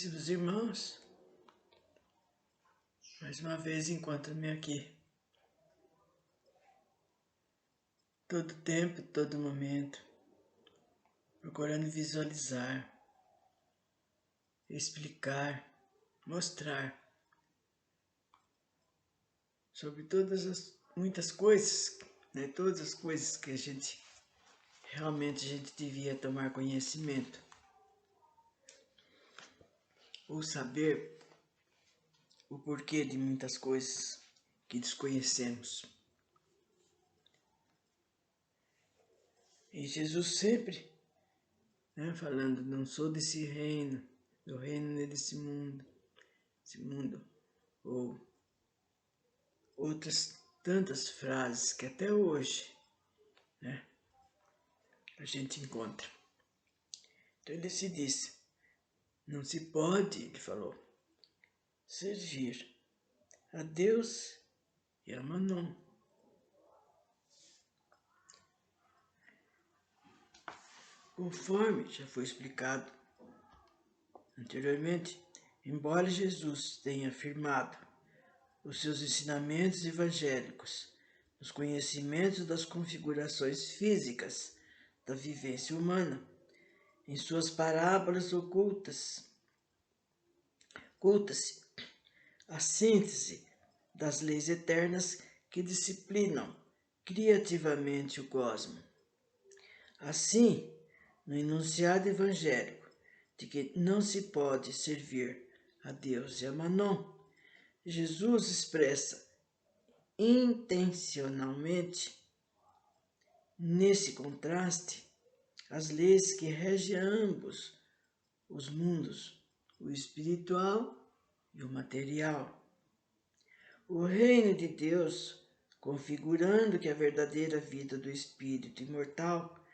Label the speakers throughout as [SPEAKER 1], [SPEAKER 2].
[SPEAKER 1] Caríssimos irmãos, mais uma vez encontro-me aqui. Todo tempo, todo momento, procurando visualizar, explicar, mostrar sobre muitas coisas, né? Todas as coisas que realmente a gente devia tomar conhecimento ou saber o porquê de muitas coisas que desconhecemos. E Jesus sempre, né, falando, não sou desse reino, meu reino não é desse mundo, esse mundo, ou outras tantas frases que até hoje, né, a gente encontra. Então ele se disse, não se pode, ele falou, servir a Deus e a Mammon. Conforme já foi explicado anteriormente, embora Jesus tenha afirmado os seus ensinamentos evangélicos, os conhecimentos das configurações físicas da vivência humana, em suas parábolas oculta-se a síntese das leis eternas que disciplinam criativamente o cosmo. Assim, no enunciado evangélico de que não se pode servir a Deus e a Mammon, Jesus expressa intencionalmente, nesse contraste, as leis que regem ambos os mundos, o espiritual e o material. O reino de Deus, configurando que a verdadeira vida do espírito imortal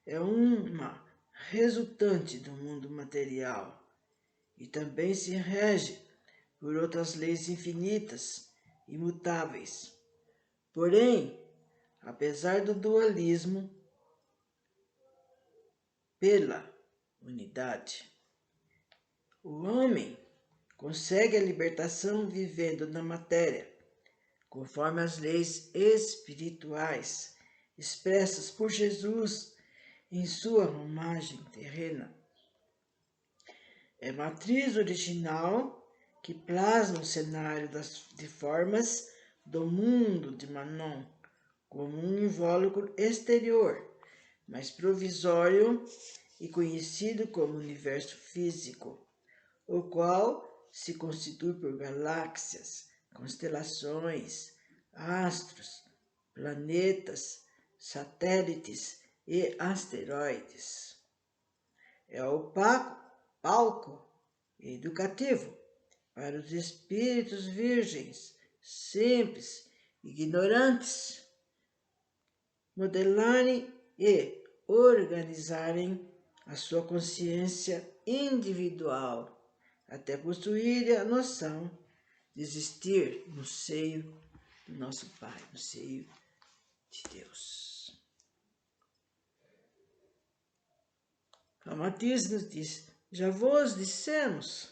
[SPEAKER 1] é uma resultante do mundo material e também se rege por outras leis infinitas, imutáveis. Porém, apesar do dualismo, pela unidade, o homem consegue a libertação vivendo na matéria, conforme as leis espirituais expressas por Jesus em sua romagem terrena. É matriz original que plasma o cenário de formas do mundo de Mammon como um invólucro exterior, mas provisório e conhecido como universo físico, o qual se constitui por galáxias, constelações, astros, planetas, satélites e asteroides. É o palco educativo para os espíritos virgens, simples, ignorantes, modelarem e organizarem a sua consciência individual, até possuírem a noção de existir no seio do nosso Pai, no seio de Deus. Matias nos diz, já vos dissemos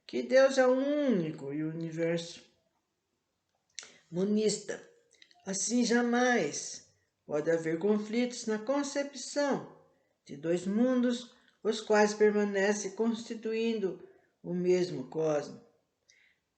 [SPEAKER 1] que Deus é o único e o universo monista. Assim jamais pode haver conflitos na concepção de dois mundos, os quais permanecem constituindo o mesmo cosmo.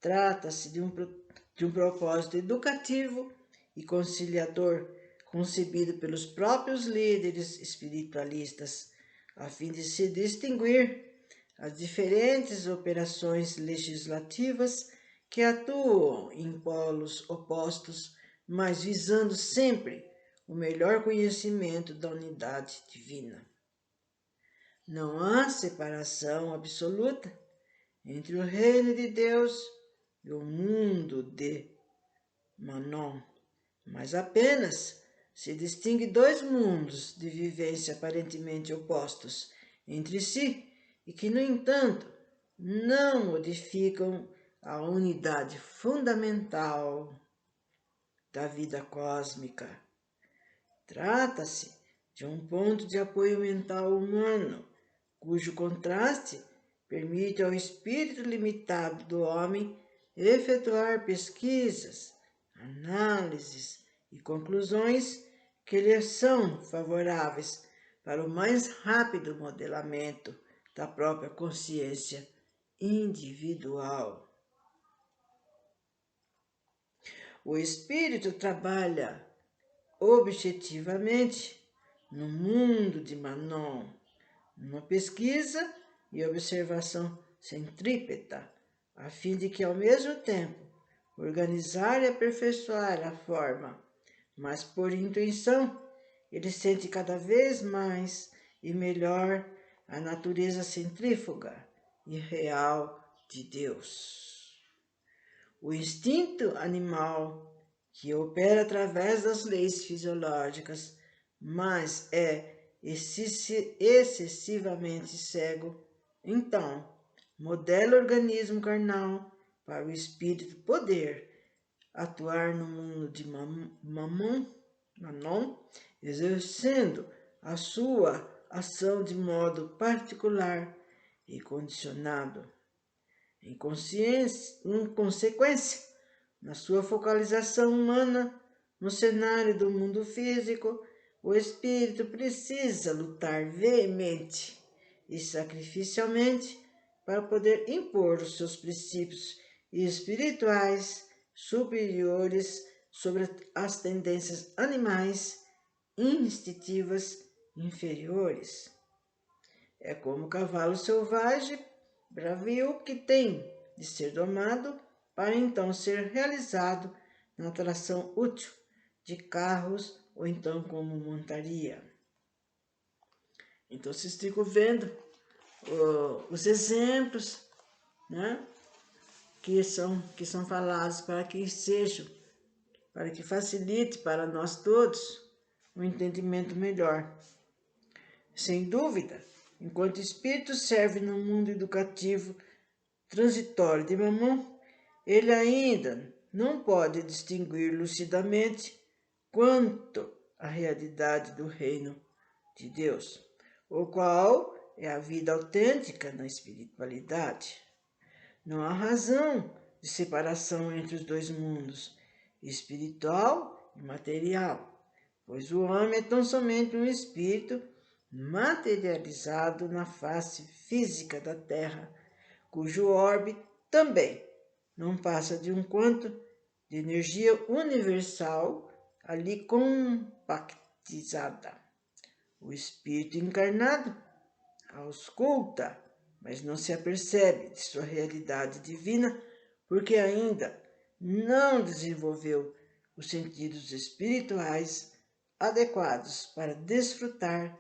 [SPEAKER 1] Trata-se de um propósito educativo e conciliador concebido pelos próprios líderes espiritualistas, a fim de se distinguir as diferentes operações legislativas que atuam em polos opostos, mas visando sempre o melhor conhecimento da unidade divina. Não há separação absoluta entre o reino de Deus e o mundo de Mammon, mas apenas se distingue dois mundos de vivência aparentemente opostos entre si e que, no entanto, não modificam a unidade fundamental da vida cósmica. Trata-se de um ponto de apoio mental humano, cujo contraste permite ao espírito limitado do homem efetuar pesquisas, análises e conclusões que lhe são favoráveis para o mais rápido modelamento da própria consciência individual. O espírito trabalha objetivamente no mundo de Manon, numa pesquisa e observação centrípeta, a fim de que, ao mesmo tempo, organizar e aperfeiçoar a forma, mas por intuição, ele sente cada vez mais e melhor a natureza centrífuga e real de Deus. O instinto animal, que opera através das leis fisiológicas, mas é excessivamente cego, então modela o organismo carnal para o espírito poder atuar no mundo de Manon, exercendo a sua ação de modo particular e condicionado. Em consequência, na sua focalização humana, no cenário do mundo físico, o espírito precisa lutar veemente e sacrificialmente para poder impor os seus princípios espirituais superiores sobre as tendências animais instintivas inferiores. É como o cavalo selvagem, bravio, que tem de ser domado para então ser realizado na tração útil de carros ou então como montaria. Então vocês ficam vendo os exemplos, né, que são falados para que sejam, para que facilite para nós todos um entendimento melhor. Sem dúvida, enquanto o espírito serve no mundo educativo transitório de Mammon, ele ainda não pode distinguir lucidamente quanto à realidade do reino de Deus, o qual é a vida autêntica na espiritualidade. Não há razão de separação entre os dois mundos, espiritual e material, pois o homem é tão somente um espírito materializado na face física da Terra, cujo orbe também não passa de um quanto de energia universal ali compactizada. O espírito encarnado ausculta, mas não se apercebe de sua realidade divina, porque ainda não desenvolveu os sentidos espirituais adequados para desfrutar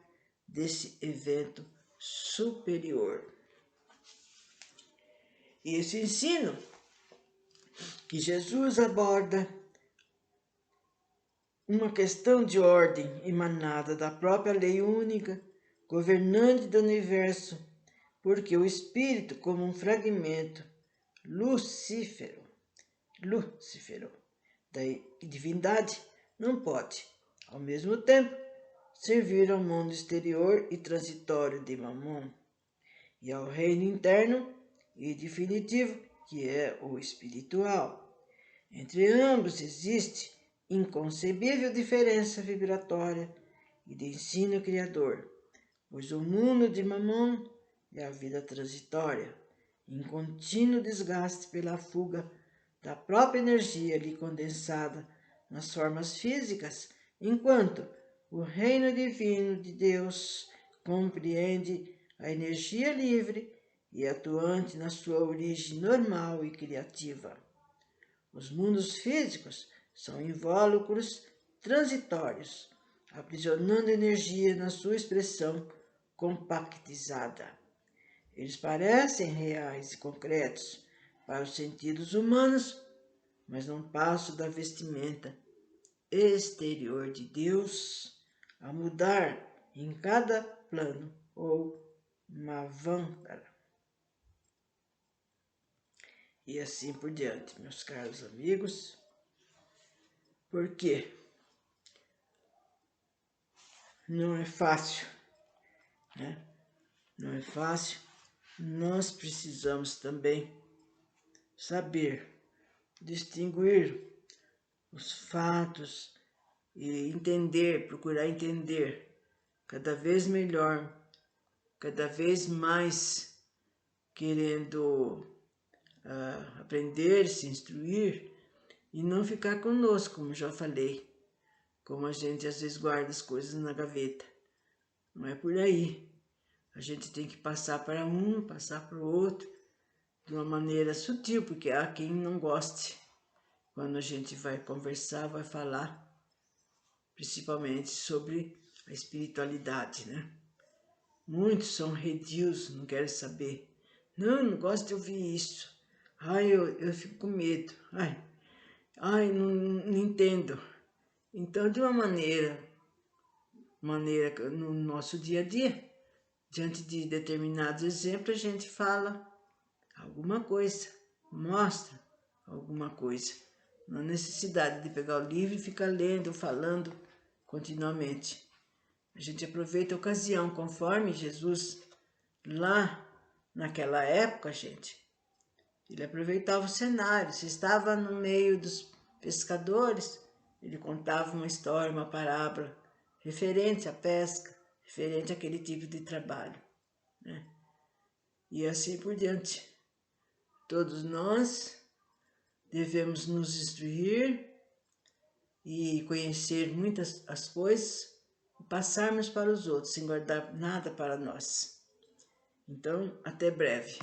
[SPEAKER 1] desse evento superior. E esse ensino que Jesus aborda uma questão de ordem emanada da própria lei única, governante do universo, porque o espírito, como um fragmento lucífero da divindade, não pode, ao mesmo tempo, servir ao mundo exterior e transitório de Mammon e ao reino interno e definitivo, que é o espiritual. Entre ambos existe inconcebível diferença vibratória e de ensino criador, pois o mundo de Mammon é a vida transitória, em contínuo desgaste pela fuga da própria energia ali condensada nas formas físicas, enquanto o reino divino de Deus compreende a energia livre e atuante na sua origem normal e criativa. Os mundos físicos são invólucros transitórios, aprisionando energia na sua expressão compactizada. Eles parecem reais e concretos para os sentidos humanos, mas não passam da vestimenta exterior de Deus a mudar em cada plano ou Manvantara. E assim por diante, meus caros amigos. Porque não é fácil, né? Não é fácil nós precisamos também saber distinguir os fatos e entender, procurar entender cada vez melhor, cada vez mais querendo aprender, se instruir e não ficar conosco, como já falei, como a gente às vezes guarda as coisas na gaveta. Não é por aí. A gente tem que passar para um, passar para o outro, de uma maneira sutil, porque há quem não goste. Quando a gente vai conversar, vai falar, principalmente sobre a espiritualidade, né? Muitos são redios, não querem saber. Não gosto de ouvir isso. Ai, eu fico com medo. Ai, não entendo. Então, de uma maneira no nosso dia a dia, diante de determinados exemplos, a gente fala alguma coisa, mostra alguma coisa. Não há necessidade de pegar o livro e ficar lendo, falando continuamente. A gente aproveita a ocasião, conforme Jesus, lá naquela época, gente, ele aproveitava o cenário. Se estava no meio dos pescadores, ele contava uma história, uma parábola, referente à pesca, referente àquele tipo de trabalho, né? E assim por diante. Todos nós devemos nos instruir e conhecer muitas as coisas e passarmos para os outros, sem guardar nada para nós. Então, até breve.